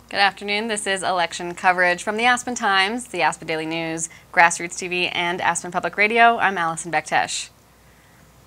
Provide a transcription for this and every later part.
Good afternoon. This is election coverage from the Aspen Times, the Aspen Daily News, Grassroots TV, and Aspen Public Radio. I'm Alycin Bektesh.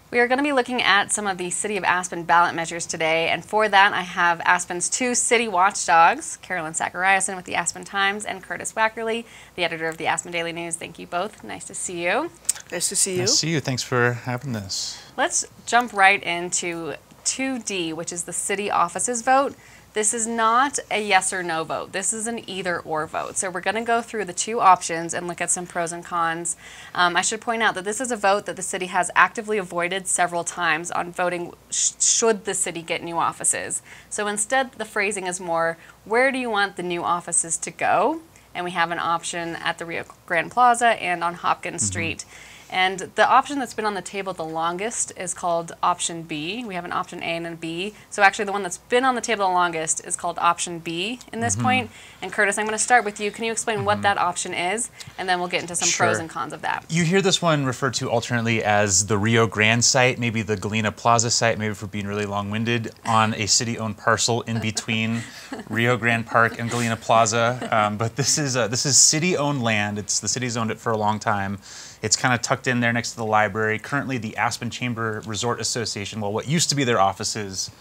We are going to be looking at some of the City of Aspen ballot measures today, and for that I have Aspen's two city watchdogs, Carolyn Sackariason with the Aspen Times and Curtis Wackerle, the editor of the Aspen Daily News. Thank you both. Nice to see you. Nice to see you. Nice to see you. Thanks for having this. Let's jump right into 2D, which is the city offices vote. This is not a yes or no vote. This is an either or vote. So we're going to go through the two options and look at some pros and cons. I should point out that this is a vote that the city has actively avoided several times on voting should the city get new offices. So instead the phrasing is more, where do you want the new offices to go? And we have an option at the Rio Grande Plaza and on Hopkins Street. And the option that's been on the table the longest is called option B. We have an option A and a B. So actually the one that's been on the table the longest is called option B in this point. And Curtis, I'm going to start with you. Can you explain what that option is? And then we'll get into some pros and cons of that. You hear this one referred to alternately as the Rio Grande site, maybe the Galena Plaza site, maybe for being really long-winded, on a city-owned parcel in between Rio Grande Park and Galena Plaza. But this is city-owned land. The city's owned it for a long time. It's kind of tucked in there next to the library. Currently, the Aspen Chamber Resort Association, well, what used to be their offices,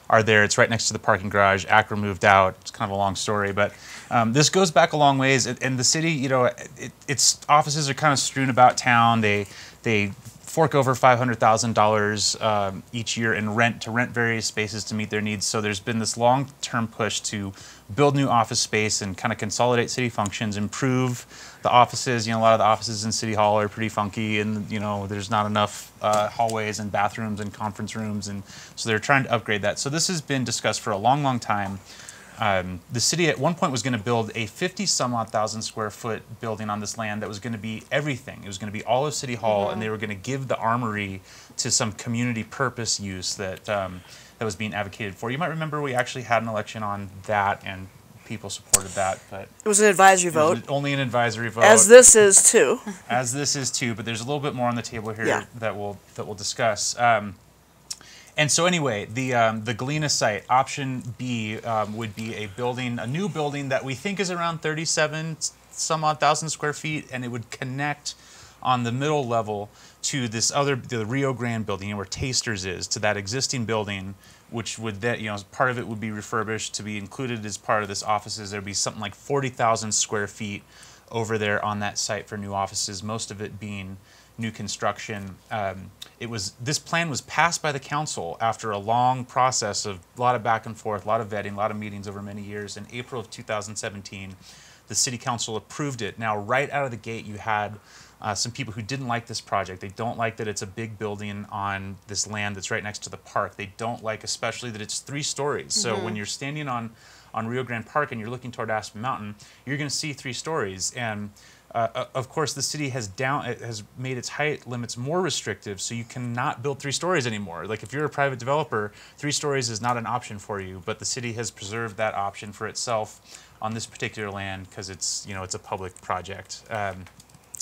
are there. It's right next to the parking garage. Acra moved out. It's kind of a long story, but this goes back a long ways. And the city, you know, its offices are kind of strewn about town. They fork over $500,000 each year in rent to rent various spaces to meet their needs. So there's been this long-term push to build new office space and kind of consolidate city functions, improve the offices. You know, a lot of the offices in City Hall are pretty funky, and you know, there's not enough hallways and bathrooms and conference rooms, and so they're trying to upgrade that. So this has been discussed for a long, long time. The city at one point was going to build a 50-some-odd thousand square foot building on this land that was going to be everything. It was going to be all of City Hall, and they were going to give the armory to some community purpose use that that was being advocated for. You might remember we actually had an election on that, and people supported that, but it was an advisory vote. Only an advisory vote. As this is too. As this is too, but there's a little bit more on the table here that we'll discuss. And so anyway, the Galena site, option B, would be a new building that we think is around 37-some-odd thousand square feet, and it would connect on the middle level to this the Rio Grande building, you know, where Tasters is, to that existing building, which would then, you know, part of it would be refurbished to be included as part of this offices. There'd be something like 40,000 square feet over there on that site for new offices, most of it being new construction. This plan was passed by the council after a long process of a lot of back and forth, a lot of vetting, a lot of meetings over many years. In April of 2017, the city council approved it. Now, right out of the gate, you had some people who didn't like this project. They don't like that it's a big building on this land that's right next to the park. They don't like especially that it's 3 stories. So when you're standing on Rio Grande Park and you're looking toward Aspen Mountain, you're going to see 3 stories. And of course, the city has made its height limits more restrictive, so you cannot build 3 stories anymore. Like if you're a private developer, 3 stories is not an option for you. But the city has preserved that option for itself on this particular land because it's, you know, it's a public project.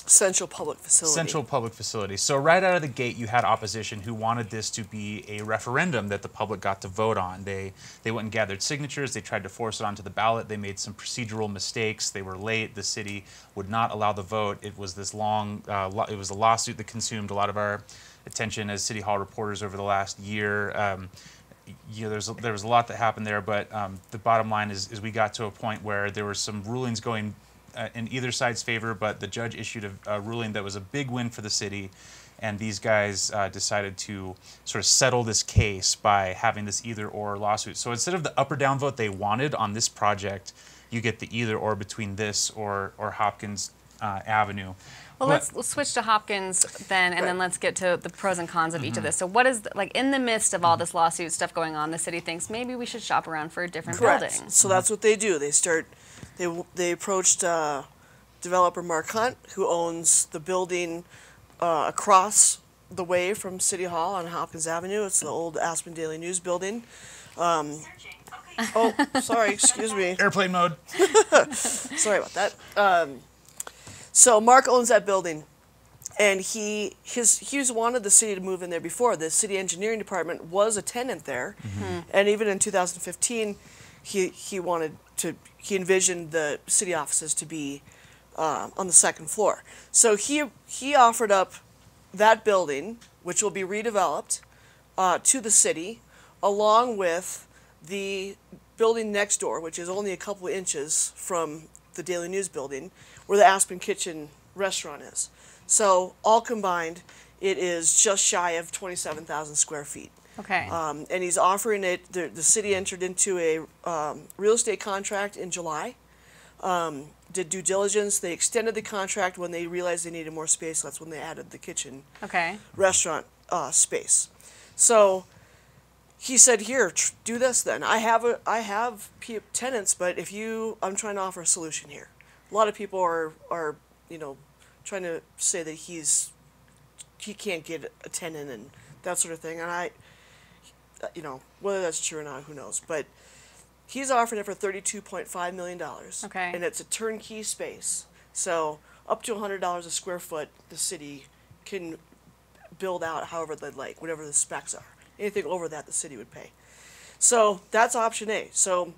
Central public facility. Central public facility. So right out of the gate, you had opposition who wanted this to be a referendum that the public got to vote on. They went and gathered signatures. They tried to force it onto the ballot. They made some procedural mistakes. They were late. The city would not allow the vote. It was this long, it was a lawsuit that consumed a lot of our attention as City Hall reporters over the last year. You know, there was a lot that happened there, but the bottom line is we got to a point where there were some rulings going in either side's favor, but the judge issued a ruling that was a big win for the city, and these guys decided to sort of settle this case by having this either-or lawsuit. So instead of the up or down vote they wanted on this project, you get the either-or between this or Hopkins Avenue. Well, let's switch to Hopkins then, and then let's get to the pros and cons of each of this. So what is, like, in the midst of all this lawsuit stuff going on, the city thinks maybe we should shop around for a different building. So that's what they do. They approached developer Mark Hunt, who owns the building across the way from City Hall on Hopkins Avenue. It's the old Aspen Daily News building. Oh, sorry, excuse me. Airplane mode. Sorry about that. So Mark owns that building, and he's wanted the city to move in there before. The city engineering department was a tenant there, and even in 2015, he envisioned the city offices to be on the second floor. So he offered up that building, which will be redeveloped, to the city, along with the building next door, which is only a couple of inches from the Daily News building, where the Aspen Kitchen restaurant is. So all combined, it is just shy of 27,000 square feet. Okay. And he's offering it, the city entered into a real estate contract in July, did due diligence. They extended the contract when they realized they needed more space. That's when they added the kitchen restaurant space. So he said, here, do this then. I have tenants, but I'm trying to offer a solution here. A lot of people are trying to say that he can't get a tenant and that sort of thing. And whether that's true or not, who knows. But he's offering it for $32.5 million. Okay. And it's a turnkey space. So up to $100 a square foot, the city can build out however they'd like, whatever the specs are. Anything over that, the city would pay. So that's option A. So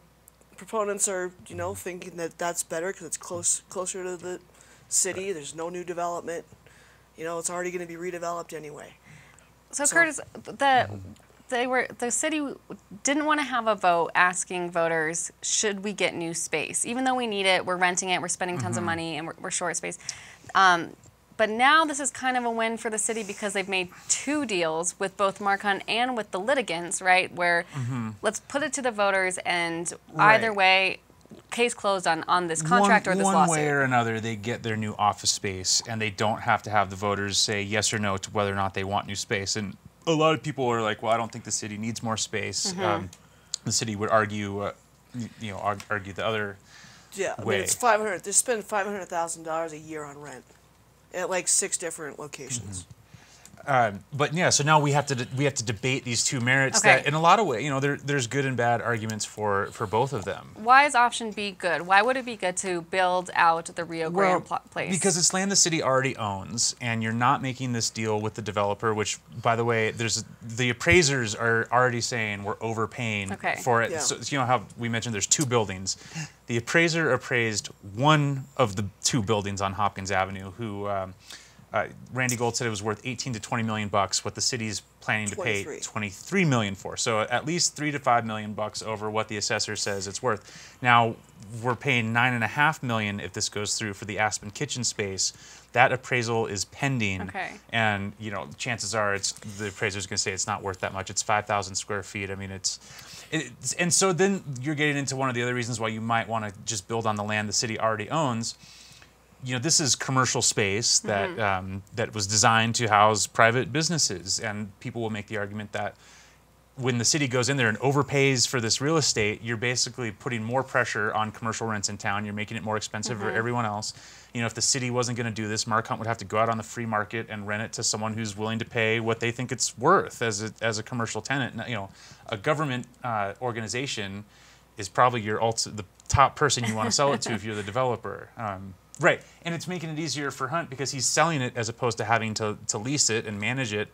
proponents are, thinking that that's better because it's closer to the city. There's no new development. It's already going to be redeveloped anyway. So Curtis, the city didn't want to have a vote asking voters, should we get new space? Even though we need it, we're renting it, we're spending tons of money, and we're short space. But now this is kind of a win for the city because they've made two deals with both Mark-Hunt and with the litigants, right? Where let's put it to the voters, and either way, case closed on this contract or this lawsuit. One way or another, they get their new office space, and they don't have to have the voters say yes or no to whether or not they want new space. And a lot of people are like, well, I don't think the city needs more space. The city would argue, argue the other way. I mean, it's $500. They spend $500,000 a year on rent at like 6 different locations. But yeah, so now we have to debate these two merits that, in a lot of ways, there's good and bad arguments for both of them. Why is option B good? Why would it be good to build out the Rio Grande place? Because it's land the city already owns, and you're not making this deal with the developer. Which, by the way, the appraisers are already saying we're overpaying for it. Yeah. So how we mentioned there's 2 buildings. The appraiser appraised one of the 2 buildings on Hopkins Avenue. Randy Gold said it was worth 18 to 20 million bucks. What the city's planning to pay 23 million for. So at least 3 to 5 million bucks over what the assessor says it's worth. Now we're paying 9.5 million if this goes through for the Aspen kitchen space. That appraisal is pending, and chances are the appraiser's going to say it's not worth that much. It's 5,000 square feet. I mean, and so then you're getting into one of the other reasons why you might want to just build on the land the city already owns. This is commercial space that was designed to house private businesses, and people will make the argument that when the city goes in there and overpays for this real estate, you're basically putting more pressure on commercial rents in town. You're making it more expensive for everyone else. If the city wasn't going to do this, Mark-Hunt would have to go out on the free market and rent it to someone who's willing to pay what they think it's worth as a commercial tenant. A government organization is probably the top person you want to sell it to if you're the developer. Right, and it's making it easier for Hunt because he's selling it as opposed to having to lease it and manage it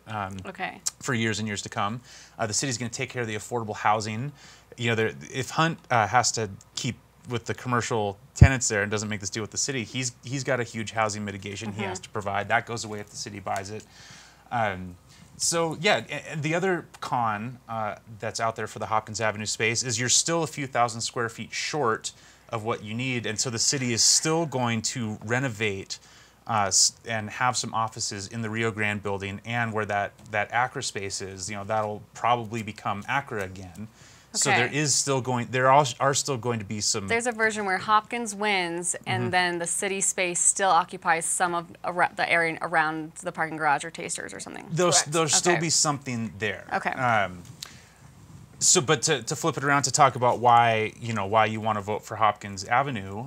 for years and years to come. The city's going to take care of the affordable housing. If Hunt has to keep with the commercial tenants there and doesn't make this deal with the city, he's got a huge housing mitigation he has to provide. That goes away if the city buys it. So yeah, and the other con that's out there for the Hopkins Avenue space is you're still a few thousand square feet short of what you need, and so the city is still going to renovate and have some offices in the Rio Grande building, and where that Acra space is, that'll probably become Acra again. So there are still going to be some. There's a version where Hopkins wins, and then the city space still occupies some of the area around the parking garage or Tasters or something. There'll still be something there. Okay. But to flip it around to talk about why you want to vote for Hopkins Avenue,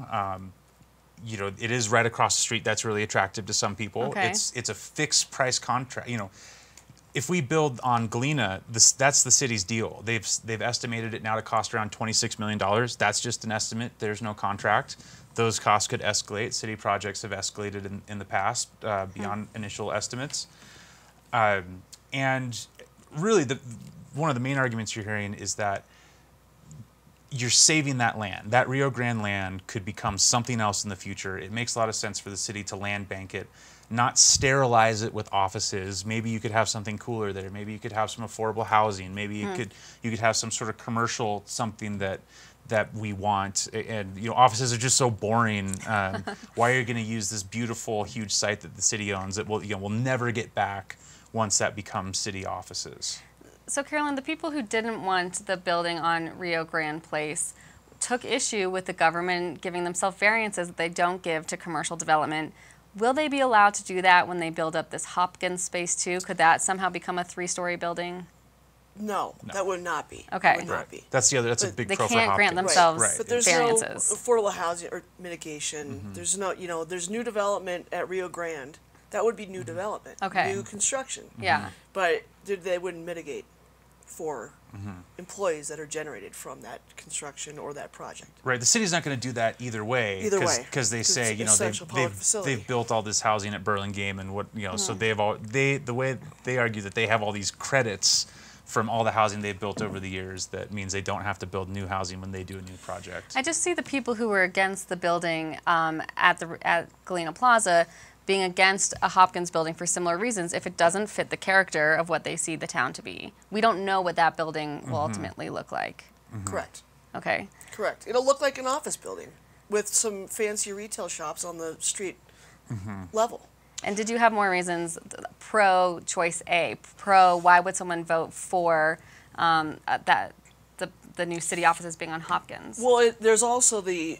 it is right across the street. That's really attractive to some people. Okay. It's a fixed price contract. If we build on Galena, that's the city's deal. They've estimated it now to cost around $26 million. That's just an estimate. There's no contract. Those costs could escalate. City projects have escalated in the past beyond initial estimates. And really, one of the main arguments you're hearing is that you're saving that land. That Rio Grande land could become something else in the future. It makes a lot of sense for the city to land bank it, not sterilize it with offices. Maybe you could have something cooler there. Maybe you could have some affordable housing. Maybe you could have some sort of commercial something that we want. And offices are just so boring. Why are you going to use this beautiful, huge site that the city owns that we'll never get back once that becomes city offices? So, Carolyn, the people who didn't want the building on Rio Grande Place took issue with the government giving themselves variances that they don't give to commercial development. Will they be allowed to do that when they build up this Hopkins space too? Could that somehow become a 3-story building? No, that would not be. Okay. It would not be. That's the other. That's a big They pro for can't grant Hopkins. themselves Right. But there's variances. no affordable housing or mitigation. There's no, there's new development at Rio Grande. That would be new development. Okay. New construction. Yeah. But they wouldn't mitigate for employees that are generated from that construction or that project. Right, the city's not going to do that either way. Either way, because they 'cause say it's an essential public facility. they've built all this housing at Burlingame and so the way they argue that they have all these credits from all the housing they've built over the years. That means they don't have to build new housing when they do a new project. I just see the people who were against the building at Galena Plaza being against a Hopkins building for similar reasons if it doesn't fit the character of what they see the town to be. We don't know what that building will ultimately look like. Correct. Okay. Correct. It'll look like an office building with some fancy retail shops on the street level. And did you have more reasons pro choice A? Pro, why would someone vote for the new city offices being on Hopkins? Well, there's also the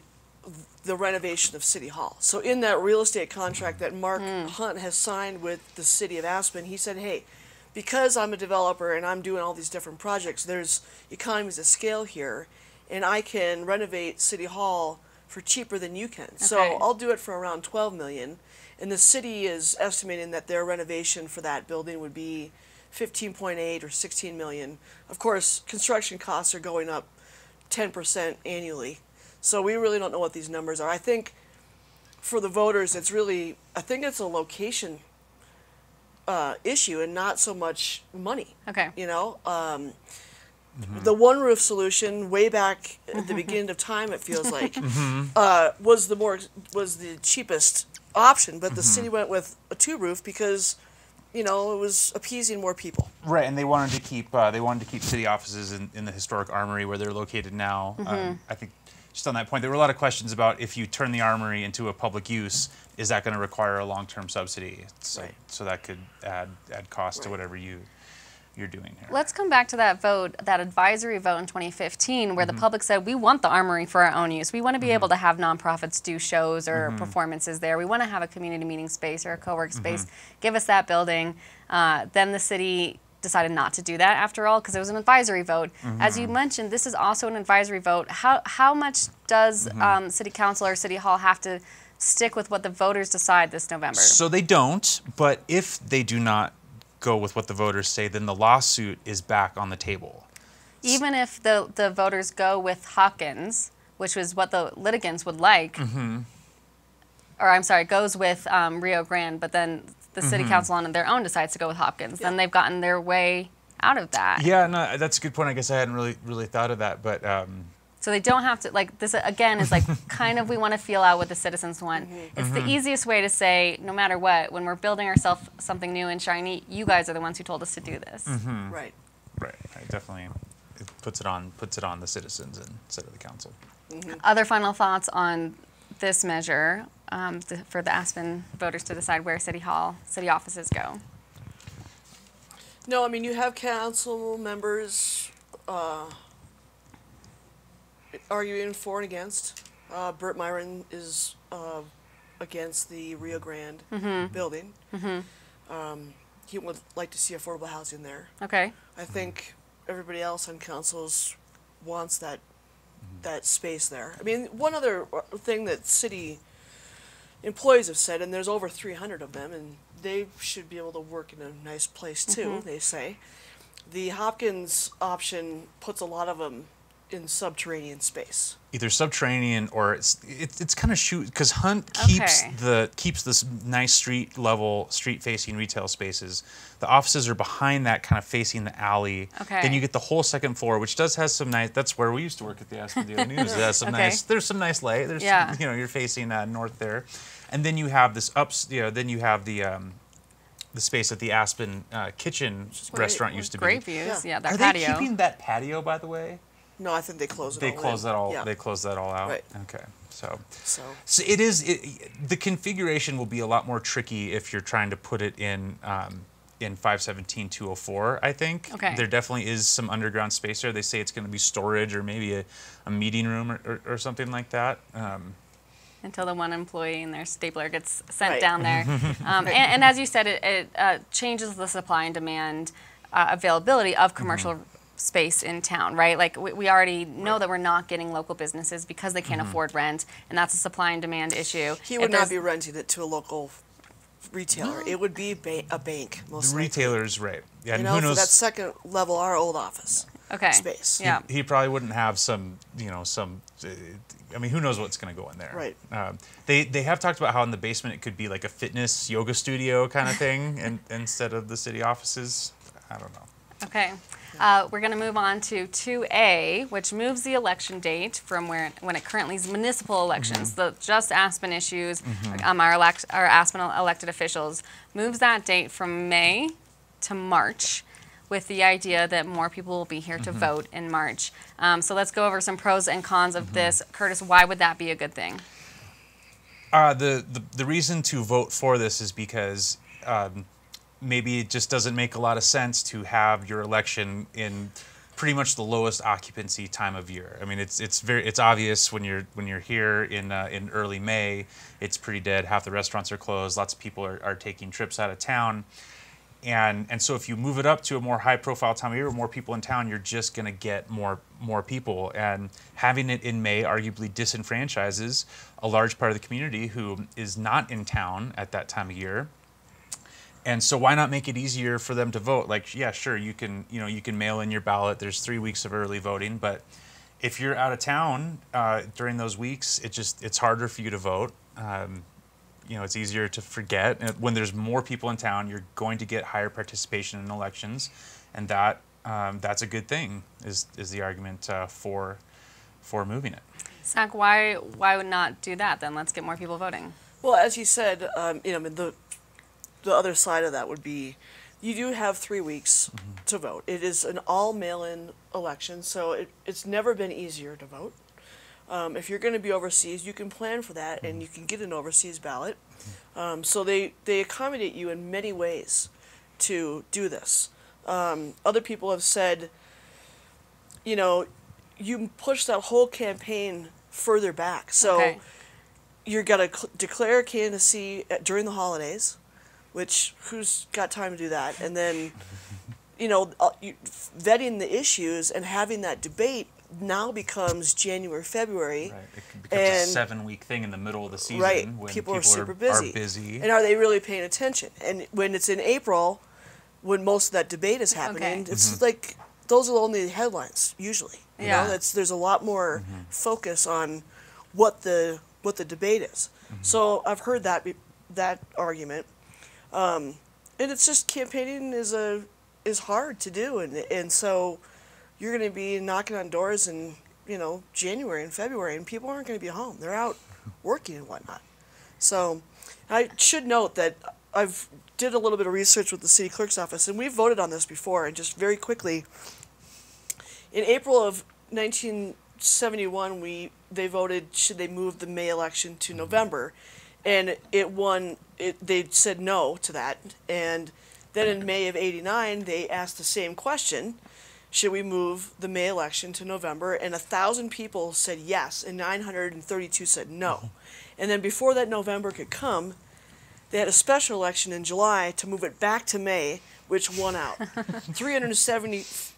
renovation of City Hall. So in that real estate contract that Mark Hunt has signed with the city of Aspen, he said, hey, because I'm a developer and I'm doing all these different projects, there's economies of scale here, and I can renovate City Hall for cheaper than you can. Okay. So I'll do it for around $12 million, and the city is estimating that their renovation for that building would be 15.8 or 16 million. Of course, construction costs are going up 10% annually. So we really don't know what these numbers are. I think for the voters, it's really, I think it's a location issue and not so much money. Okay. The one roof solution way back at the beginning of time, it feels like, was the cheapest option, but the city went with a 2-roof because it was appeasing more people. Right, and they wanted to keep city offices in the historic armory where they're located now. I think just on that point, there were a lot of questions about if you turn the armory into a public use, is that going to require a long-term subsidy? So that could add cost to whatever you're doing here. Let's come back to that vote, that advisory vote in 2015, where the public said, we want the armory for our own use. We want to be able to have nonprofits do shows or performances there. We want to have a community meeting space or a co-work space. Give us that building. Then the city decided not to do that after all because it was an advisory vote. As you mentioned, this is also an advisory vote. How much does City Council or City Hall have to stick with what the voters decide this November? So they don't, but if they do not go with what the voters say, then the lawsuit is back on the table. Even if the voters go with Hopkins, which was what the litigants would like, or I'm sorry, goes with Rio Grande, but then the City Council on their own decides to go with Hopkins, then they've gotten their way out of that. Yeah, no, that's a good point. I guess I hadn't really thought of that, but so they don't have to, like, this again is like kind of we want to feel out what the citizens want. It's the easiest way to say, no matter what, when we're building ourselves something new and shiny, you guys are the ones who told us to do this. Right. Right. Definitely it puts it on the citizens instead of the council. Other final thoughts on this measure for the Aspen voters to decide where city offices go? No, I mean, you have council members arguing for and against. Burt Myron is against the Rio Grande building. He would like to see affordable housing there. Okay. I think everybody else on councils wants that space there. I mean, one other thing that city employees have said, and there's over 300 of them, and they should be able to work in a nice place too, they say. The Hopkins option puts a lot of them in subterranean space. Either subterranean or it's kind of because Hunt keeps Okay. keeps this nice street facing retail spaces. The offices are behind that, kind of facing the alley. Okay. Then you get the whole second floor, which has some nice. That's where we used to work at the Aspen Daily News. It has some Okay. There's some nice light. There's Yeah. some, you're facing north there, and then you have this then you have the space that the Aspen kitchen restaurant used to Great be. views. Yeah. Yeah, that Are patio. they keeping that patio, by the way? No, I think they close it all They close in. that all. Yeah. They close that all out. Right. Okay. So So it is. The configuration will be a lot more tricky if you're trying to put it in 517-204. I think. Okay. There definitely is some underground space there. They say it's going to be storage or maybe a meeting room or something like that. Until the one employee and their stapler gets sent Right. down there. And as you said, it changes the supply and demand availability of commercial space in town, right? Like we already know that we're not getting local businesses because they can't afford rent, and that's a supply and demand issue. he If would not there's- be renting it to a local retailer. It would be a bank, most The likely. retailers, right? Yeah. You And know, who for knows? that second level, our old office Okay. space. Yeah. He probably wouldn't have some. I mean, who knows what's going to go in there? Right. They have talked about how in the basement it could be like a fitness yoga studio kind of thing, and instead of the city offices. I don't know. Okay. We're going to move on to 2A, which moves the election date from when it currently is municipal elections, the just Aspen issues, our Aspen elected officials, moves that date from May to March, with the idea that more people will be here to vote in March. So let's go over some pros and cons of this. Curtis, why would that be a good thing? The reason to vote for this is because maybe it just doesn't make a lot of sense to have your election in pretty much the lowest occupancy time of year. I mean, it's obvious when you're here in early May, it's pretty dead. Half the restaurants are closed. Lots of people are taking trips out of town. And so if you move it up to a more high profile time of year with more people in town, you're just going to get more people. And having it in May arguably disenfranchises a large part of the community who is not in town at that time of year. And so why not make it easier for them to vote? Like, yeah, sure, you can mail in your ballot. There's 3 weeks of early voting, but if you're out of town during those weeks, it's harder for you to vote. It's easier to forget. And when there's more people in town, you're going to get higher participation in elections, and that's a good thing. Is the argument for moving it? Zach, why would not do that then? Let's get more people voting. Well, as you said, the other side of that would be you do have 3 weeks to vote. It is an all mail-in election, so it's never been easier to vote. If you're going to be overseas, you can plan for that, and you can get an overseas ballot. So they accommodate you in many ways to do this. Other people have said, you push that whole campaign further back. So Okay. you're going to declare candidacy during the holidays, which who's got time to do that? And then, vetting the issues and having that debate now becomes January, February. Right. It becomes a And- 7-week thing in the middle of the season Right. when People are super busy. Are busy. And are they really paying attention? And when it's in April, when most of that debate is happening, Okay. it's like those are only the headlines usually. You Yeah. know, there's a lot more focus on what the debate is. So I've heard that argument, and it's just campaigning is hard to do, and so you're going to be knocking on doors in January and February, and people aren't going to be home. They're out working and whatnot. So I should note that I've did a little bit of research with the city clerk's office, and we've voted on this before. And just very quickly, in April of 1971, they voted should they move the May election to November, and it won. They said no to that, and then in May of '89, they asked the same question. Should we move the May election to November? And 1,000 people said yes, and 932 said no. And then before that November could come, they had a special election in July to move it back to May, which won out.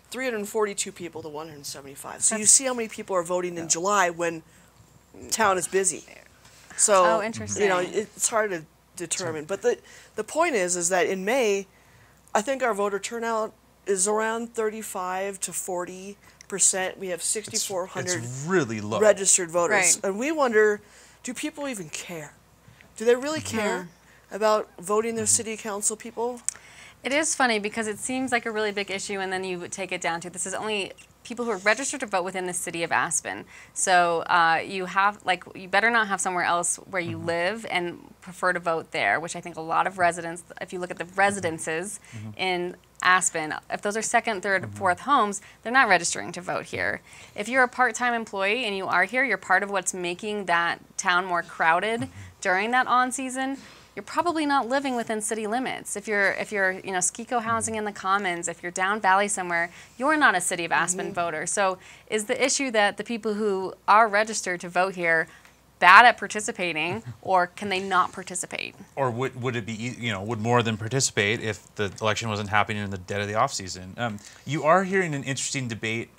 342 people to 175. So you see how many people are voting in July when town is busy. So Oh, interesting. it's hard to determine. But the point is that in May, I think our voter turnout is around 35 to 40 We have 6,400 It's really low. registered voters. Right. And we wonder, do people even care? Do they really care about voting their city council people? It is funny because it seems like a really big issue, and then you would take it down to this is only people who are registered to vote within the city of Aspen. So you better not have somewhere else where you live and prefer to vote there, which I think a lot of residents, if you look at the residences in Aspen, if those are second, third, fourth homes, they're not registering to vote here. If you're a part-time employee and you are here, you're part of what's making that town more crowded during that on-season. You're probably not living within city limits. If you're Skiko housing in the Commons, if you're down valley somewhere, you're not a City of Aspen voter. So is the issue that the people who are registered to vote here bad at participating, or can they not participate? Or would it be, would more than participate if the election wasn't happening in the dead of the off season? You are hearing an interesting debate.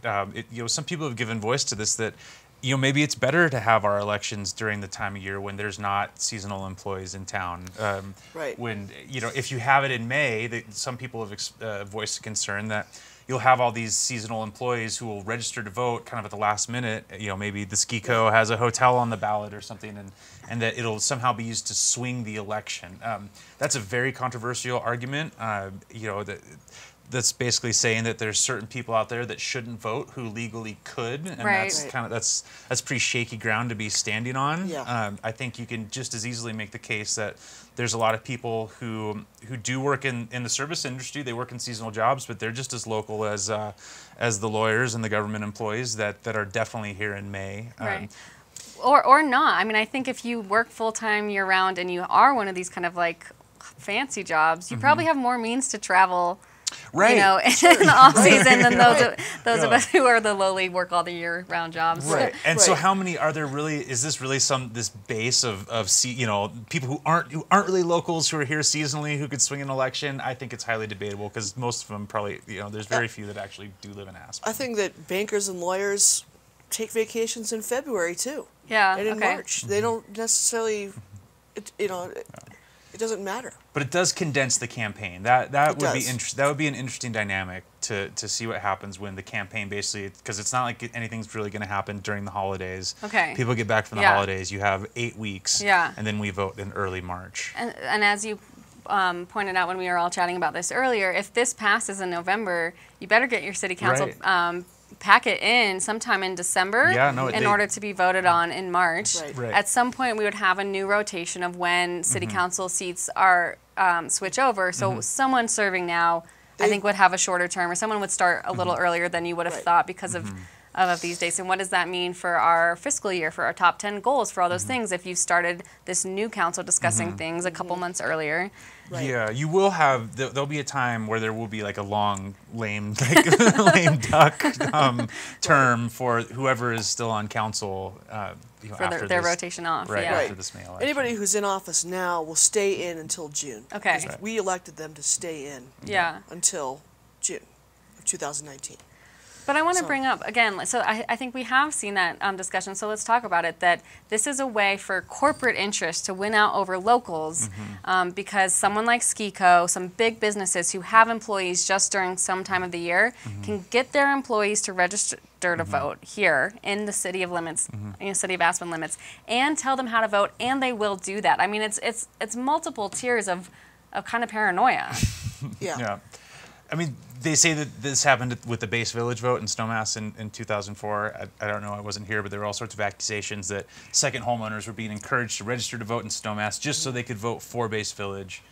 Some people have given voice to this that, maybe it's better to have our elections during the time of year when there's not seasonal employees in town. Right. When, if you have it in May, some people have voiced a concern that you'll have all these seasonal employees who will register to vote kind of at the last minute. Maybe the Skiko has a hotel on the ballot or something, and that it'll somehow be used to swing the election. That's a very controversial argument. That's basically saying that there's certain people out there that shouldn't vote who legally could, and that's pretty shaky ground to be standing on. Yeah. I think you can just as easily make the case that there's a lot of people who do work in the service industry. They work in seasonal jobs, but they're just as local as the lawyers and the government employees that are definitely here in May. Right. Or not. I mean, I think if you work full-time year-round and you are one of these kind of like fancy jobs, you probably have more means to travel. Right. In the off season than those of us who are the lowly work all the year round jobs. Right. And so how many are there really, is this really this base of people who aren't really locals who are here seasonally who could swing an election? I think it's highly debatable because most of them probably, there's very few that actually do live in Aspen. I think that bankers and lawyers take vacations in February too. Yeah. And in March. They don't necessarily, it doesn't matter. But it does condense the campaign. That would be interesting. That would be an interesting dynamic to see what happens when the campaign basically, because it's not like anything's really going to happen during the holidays. Okay. People get back from the holidays. You have 8 weeks. Yeah. And then we vote in early March. And as you pointed out when we were all chatting about this earlier, if this passes in November, you better get your city council packet in sometime in December in order to be voted on in March. Right. At some point, we would have a new rotation of when city council seats are switch over. So someone serving now, I think, would have a shorter term, or someone would start a little earlier than you would have thought because of these dates. And what does that mean for our fiscal year, for our top 10 goals, for all those things if you started this new council discussing things a couple months earlier? Right. Yeah, you will have. There'll be a time where there will be like a long, lame duck term for whoever is still on council. For after their this, rotation off. right, Yeah. after this May election. Anybody who's in office now will stay in until June. Okay. Because we elected them to stay in until June of 2019. But I want to bring up, again, so I think we have seen that discussion, so let's talk about it, that this is a way for corporate interests to win out over locals because someone like Skiko, some big businesses who have employees just during some time of the year can get their employees to register to vote here in the city of limits, in the city of Aspen limits, and tell them how to vote, and they will do that. I mean, it's multiple tiers of kind of paranoia. Yeah. I mean, they say that this happened with the base village vote in Snowmass in 2004. I don't know, I wasn't here, but there were all sorts of accusations that second homeowners were being encouraged to register to vote in Snowmass just so they could vote for base village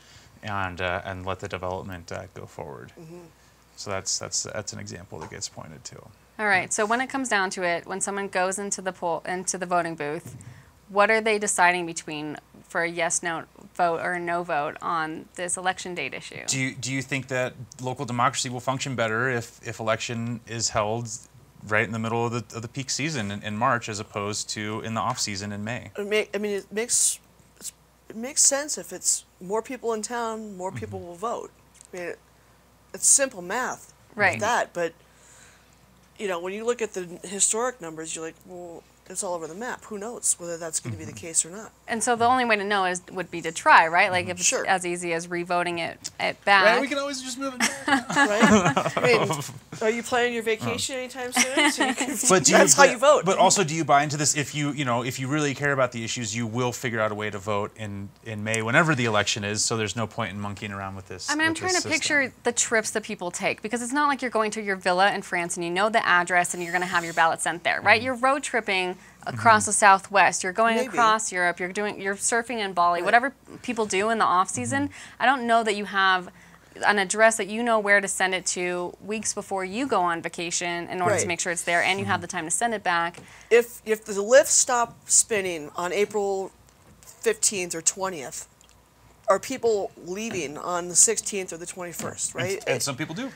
and let the development go forward. So that's an example that gets pointed to. All right, so when it comes down to it, when someone goes into the voting booth, what are they deciding between for a yes/no vote or a no vote on this election date issue? Do you think that local democracy will function better if election is held right in the middle of the peak season in March as opposed to in the off season in May? It makes sense if it's more people in town, more people will vote. I mean, it's simple math, right? Like that, but when you look at the historic numbers, you're like, well, it's all over the map. Who knows whether that's going to be the case or not? And so the only way to know would be to try, right? Like if it's Sure. as easy as revoting it back. Right, we can always just move it back. Right? I mean, are you planning your vacation anytime soon? So you can, that's how you vote. But also, do you buy into this? If you really care about the issues, you will figure out a way to vote in May, whenever the election is. So there's no point in monkeying around with this. I mean, I'm trying to picture the trips that people take, because it's not like you're going to your villa in France and you know the address and you're going to have your ballot sent there, right? You're road tripping across the Southwest. You're going across Europe. You're surfing in Bali. Whatever people do in the off season, I don't know that you have an address that you know where to send it to weeks before you go on vacation in order to make sure it's there, and you have the time to send it back. If the lifts stop spinning on April 15th or 20th, are people leaving on the 16th or the 21st, right? And some people do.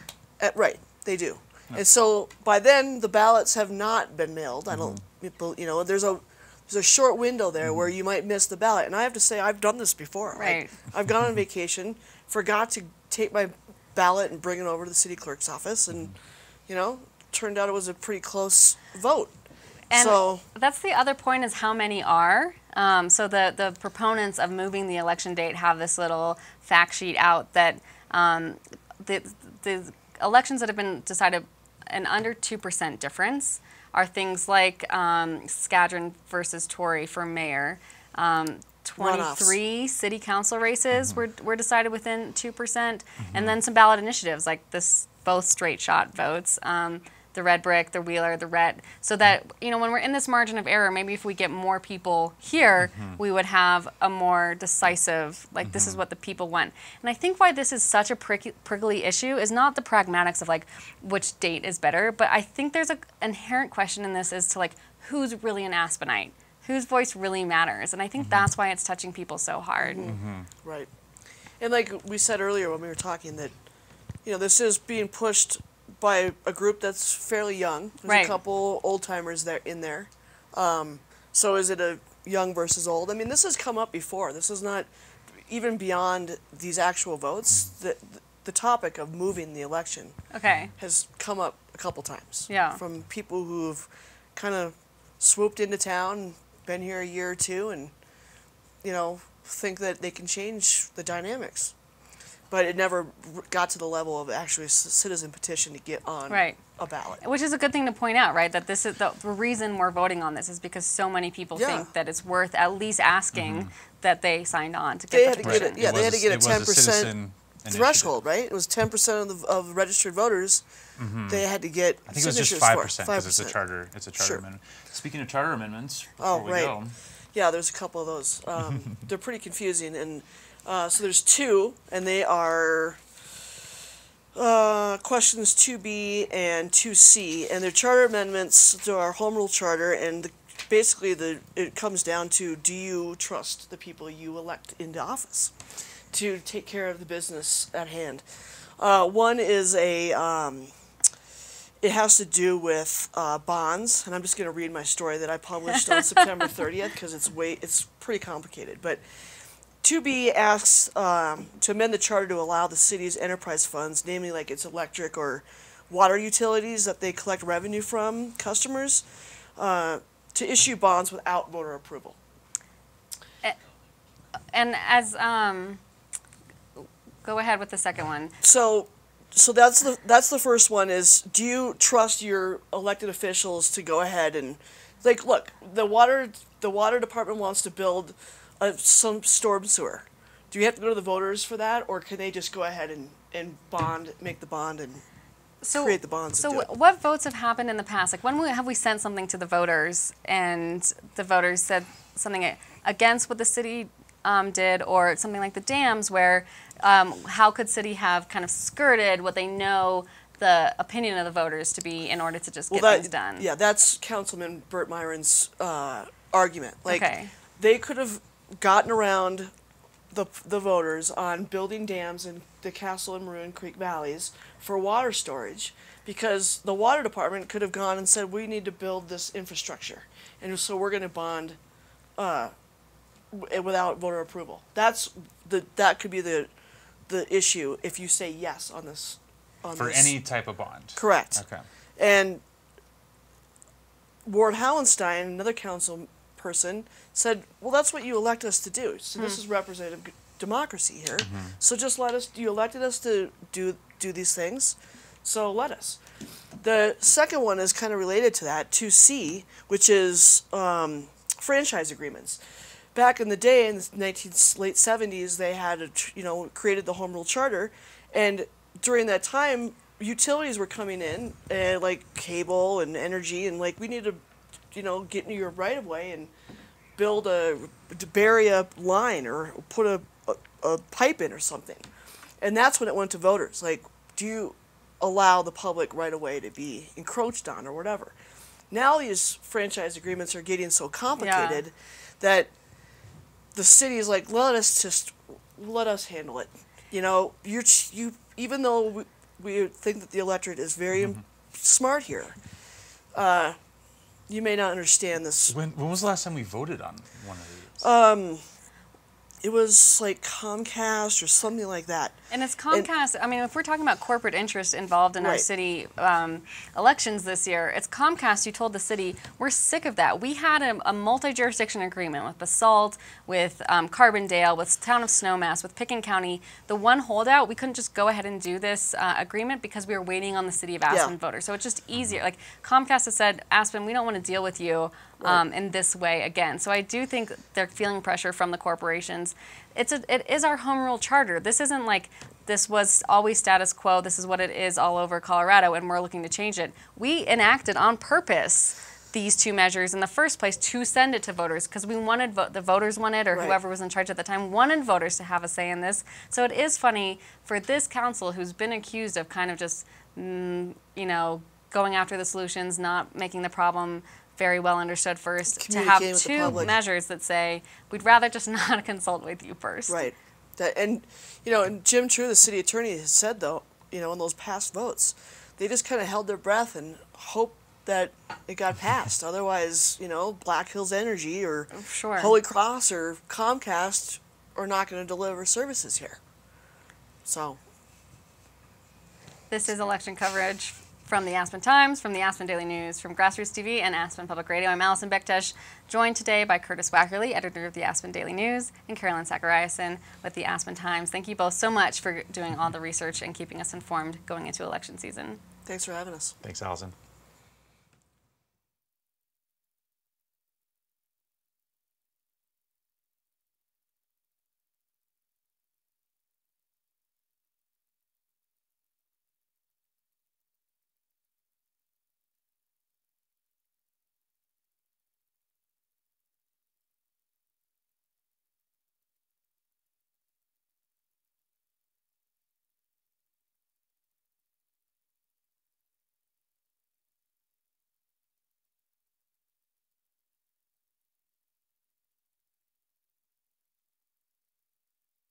Right, they do. And so by then the ballots have not been mailed. I don't, there's a short window there where you might miss the ballot. And I have to say, I've done this before. Right. I've gone on vacation, forgot to take my ballot and bring it over to the city clerk's office, and turned out it was a pretty close vote. And so that's the other point, is how many are. So the proponents of moving the election date have this little fact sheet out that the elections that have been decided an under 2% difference are things like Skadron versus Tory for mayor. 23 city council races were decided within 2%, and then some ballot initiatives like this, both straight shot votes. The red brick, the Wheeler, the red, so that, when we're in this margin of error, maybe if we get more people here, we would have a more decisive, like, this is what the people want. And I think why this is such a prickly issue is not the pragmatics of, like, which date is better, but I think there's an inherent question in this as to, like, who's really an Aspenite? Whose voice really matters? And I think that's why it's touching people so hard. Right. And like we said earlier when we were talking, that, this is being pushed by a group that's fairly young. There's a couple old-timers in there. So is it a young versus old? I mean, this has come up before. This is not, even beyond these actual votes, the topic of moving the election has come up a couple times. Yeah. From people who've kind of swooped into town, been here a year or two, and, think that they can change the dynamics. But it never got to the level of actually a citizen petition to get on a ballot. Which is a good thing to point out, right? That this is the reason we're voting on this is because so many people think that it's worth at least asking that they signed on to get the petition. They had to get a 10% threshold, right? It was 10% of registered voters. They had to get. I think it was just 5% because it's a charter. It's a charter amendment. Speaking of charter amendments, before we go. Yeah, there's a couple of those. They're pretty confusing, and so there's two, and they are questions 2B and 2C, and they're charter amendments to our home rule charter, and basically it comes down to, do you trust the people you elect into office to take care of the business at hand? One is it has to do with bonds, and I'm just going to read my story that I published on September 30th because it's pretty complicated. But 2B asks to amend the charter to allow the city's enterprise funds, namely like its electric or water utilities that they collect revenue from customers, to issue bonds without voter approval. And as go ahead with the second one. So that's the first one is, do you trust your elected officials to go ahead and, like, look, the water department wants to build some storm sewer. Do you have to go to the voters for that, or can they just go ahead and make the bond and create the bonds? So what votes have happened in the past? Like, when have we sent something to the voters and the voters said something against what the city did, or something like the dams, where how could city have kind of skirted what they know the opinion of the voters to be in order to just get things done? Yeah, that's Councilman Burt Myron's argument. Like, they could have gotten around the voters on building dams in the Castle and Maroon Creek valleys for water storage, because the water department could have gone and said, we need to build this infrastructure, and so we're going to bond without voter approval. That could be the issue if you say yes on this. For any type of bond. Correct. Okay. And Ward Howenstein, another council person, said, well, that's what you elect us to do. So this is representative democracy here. So just let us, you elected us to do these things, so let us. The second one is kind of related to that, 2C, which is franchise agreements. Back in the day, in the late 70s, they had, created the Home Rule Charter, and during that time, utilities were coming in, like cable and energy, and like, we need to, get into your right-of-way and bury a line or put a pipe in or something. And that's when it went to voters. Like, do you allow the public right-of-way to be encroached on or whatever? Now these franchise agreements are getting so complicated that the city is like, let us handle it. You even though we think that the electorate is very smart here, you may not understand this. When was the last time we voted on one of these? It was like Comcast or something like that. And it's Comcast. I mean, if we're talking about corporate interest involved in our city elections this year, it's Comcast who told the city, we're sick of that. We had a multi-jurisdiction agreement with Basalt, with Carbondale, with Town of Snowmass, with Pickens County. The one holdout, we couldn't just go ahead and do this agreement because we were waiting on the city of Aspen voters. So it's just easier. Like Comcast has said, Aspen, we don't want to deal with you in this way again. So I do think they're feeling pressure from the corporations. It is our home rule charter. This isn't like this was always status quo. This is what it is all over Colorado, and we're looking to change it. We enacted on purpose these two measures in the first place to send it to voters because we wanted the voters wanted, or whoever was in charge at the time wanted voters to have a say in this. So it is funny for this council, who's been accused of kind of just going after the solutions, not making the problem very well understood first, to have two measures that say, we'd rather just not consult with you first. Right. And Jim True, the city attorney, has said, though, in those past votes, they just kind of held their breath and hoped that it got passed. Otherwise, Black Hills Energy or Holy Cross or Comcast are not going to deliver services here. So. This is election coverage from the Aspen Times, from the Aspen Daily News, from Grassroots TV and Aspen Public Radio. I'm Alycin Bektesh, joined today by Curtis Wackerle, editor of the Aspen Daily News, and Carolyn Sackariason with the Aspen Times. Thank you both so much for doing all the research and keeping us informed going into election season. Thanks for having us. Thanks, Alycin.